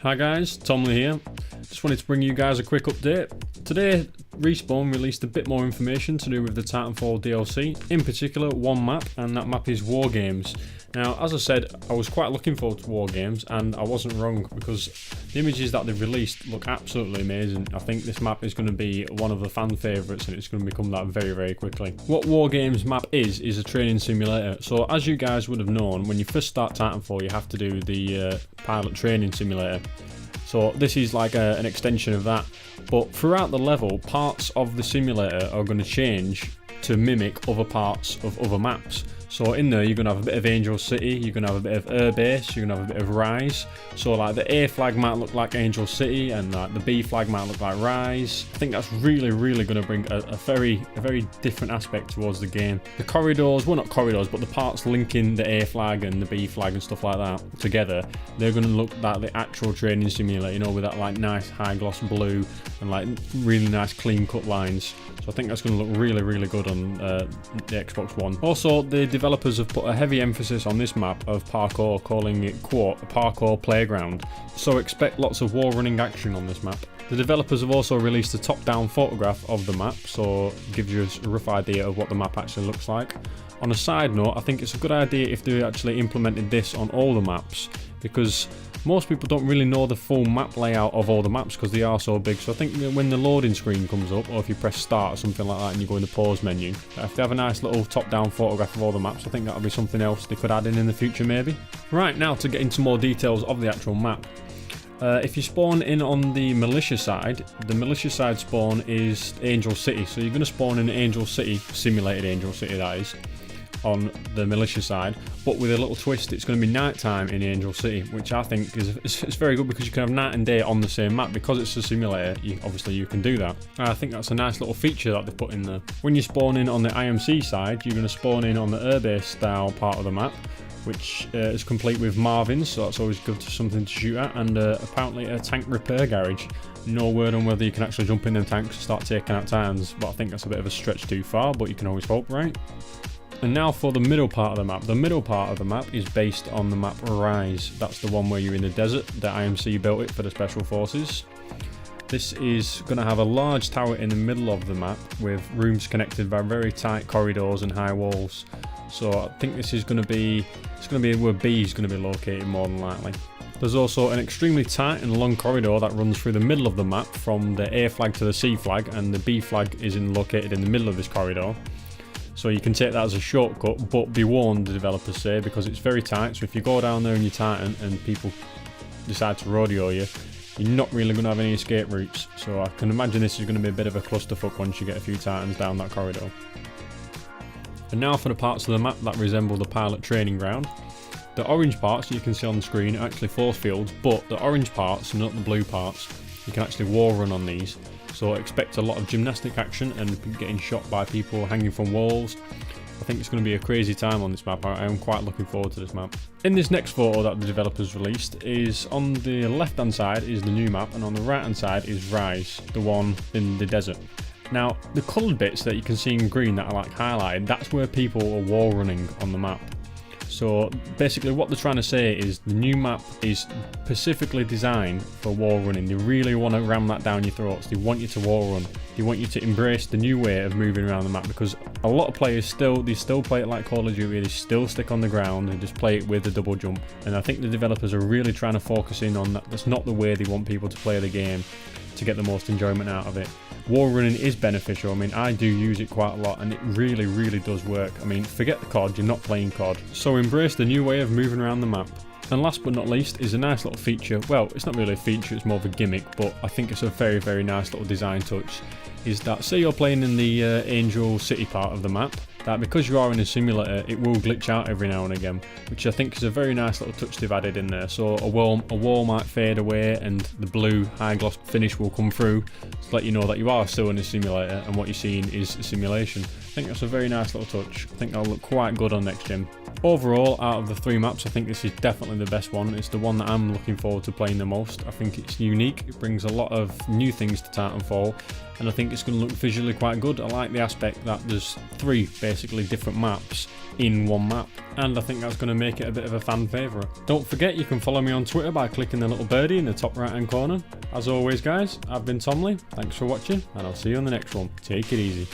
Hi guys, Tomley here. Just wanted to bring you guys a quick update. Today, Respawn released a bit more information to do with the Titanfal DLC, in particular one map, and that map is War Games. Now, as I said, I was quite looking forward to War Games, and I wasn't wrong because the images that they've released look absolutely amazing. I think this map is going to be one of the fan favourites, and it's going to become that very, very quickly. What War Games map is a training simulator. So, as you guys would have known, when you first start Titanfal, you have to do the pilot training simulator. So this is like an extension of that, but throughout the level, parts of the simulator are going to change to mimic other parts of other maps. So in there, you're going to have a bit of Angel City, you're going to have a bit of Air Base, you're going to have a bit of Rise. So like the A flag might look like Angel City, and like the B flag might look like Rise. I think that's really going to bring a very different aspect towards the game. The corridors, well not corridors, but the parts linking the A flag and the B flag and stuff like that together, they're going to look like the actual training simulator, you know, with that like nice high gloss blue and like really nice clean cut lines. So I think that's going to look really good on the Xbox One. Also, the developers have put a heavy emphasis on this map of parkour, calling it, quote, a parkour playground. So expect lots of wall running action on this map. The developers have also released a top-down photograph of the map, so it gives you a rough idea of what the map actually looks like. On a side note, I think it's a good idea if they actually implemented this on all the maps, because most people don't really know the full map layout of all the maps because they are so big. So I think when the loading screen comes up, or if you press start or something like that and you go in the pause menu, if they have a nice little top-down photograph of all the maps, I think that'll be something else they could add in the future maybe. Right, now to get into more details of the actual map. If you spawn in on the militia side spawn is Angel City. So you're going to spawn in Angel City, simulated Angel City that is, on the militia side, but with a little twist, it's going to be nighttime in Angel City, which I think is it's very good because you can have night and day on the same map. Because it's a simulator, obviously you can do that. I think that's a nice little feature that they put in there. When you spawn in on the IMC side, you're going to spawn in on the airbase style part of the map, which is complete with Marvins, so that's always good, something to shoot at, and apparently a tank repair garage. No word on whether you can actually jump in them tanks and start taking out Titans, but I think that's a bit of a stretch too far, but you can always hope, right? And now for the middle part of the map. The middle part of the map is based on the map Rise. That's the one where you're in the desert. The IMC built it for the Special Forces. This is going to have a large tower in the middle of the map with rooms connected by very tight corridors and high walls. So I think this is going to be, where B is going to be located more than likely. There's also an extremely tight and long corridor that runs through the middle of the map from the A flag to the C flag, and the B flag is located in the middle of this corridor. So you can take that as a shortcut, but be warned, the developers say, because it's very tight. So if you go down there in your Titan and people decide to rodeo you, you're not really going to have any escape routes. So I can imagine this is going to be a bit of a clusterfuck once you get a few Titans down that corridor. And now for the parts of the map that resemble the pilot training ground. The orange parts you can see on the screen are actually force fields, but the orange parts, not the blue parts, you can actually wall run on these. So expect a lot of gymnastic action and getting shot by people hanging from walls. I think it's going to be a crazy time on this map. I am quite looking forward to this map. In this next photo that the developers released, is on the left hand side is the new map, and on the right hand side is Rise, the one in the desert. Now the coloured bits that you can see in green that are like highlighted, that's where people are wall running on the map. So basically what they're trying to say is the new map is specifically designed for wall running. They really want to ram that down your throats. They want you to wall run. They want you to embrace the new way of moving around the map, because a lot of players still play it like Call of Duty. They still stick on the ground and just play it with the double jump. And I think the developers are really trying to focus in on that. That's not the way they want people to play the game to get the most enjoyment out of it. Wall running is beneficial. I mean, I do use it quite a lot, and it really does work. I mean, forget the COD, you're not playing COD. So embrace the new way of moving around the map. And last but not least is a nice little feature. Well, it's not really a feature, it's more of a gimmick, but I think it's a very nice little design touch. Is that, say you're playing in the Angel City part of the map, that because you are in a simulator, it will glitch out every now and again, which I think is a very nice little touch they've added in there. So a wall might fade away and the blue high gloss finish will come through to let you know that you are still in a simulator and what you're seeing is a simulation. I think that's a very nice little touch. I think that'll look quite good on next gen. Overall, out of the 3 maps, I think this is definitely the best one. It's the one that I'm looking forward to playing the most. I think it's unique, it brings a lot of new things to Titanfall, and I think it's going to look visually quite good. I like the aspect that there's 3 basically different maps in one map, and I think that's going to make it a bit of a fan favourite. Don't forget, you can follow me on Twitter by clicking the little birdie in the top right hand corner. As always guys, I've been Tomley, thanks for watching, and I'll see you on the next one. Take it easy.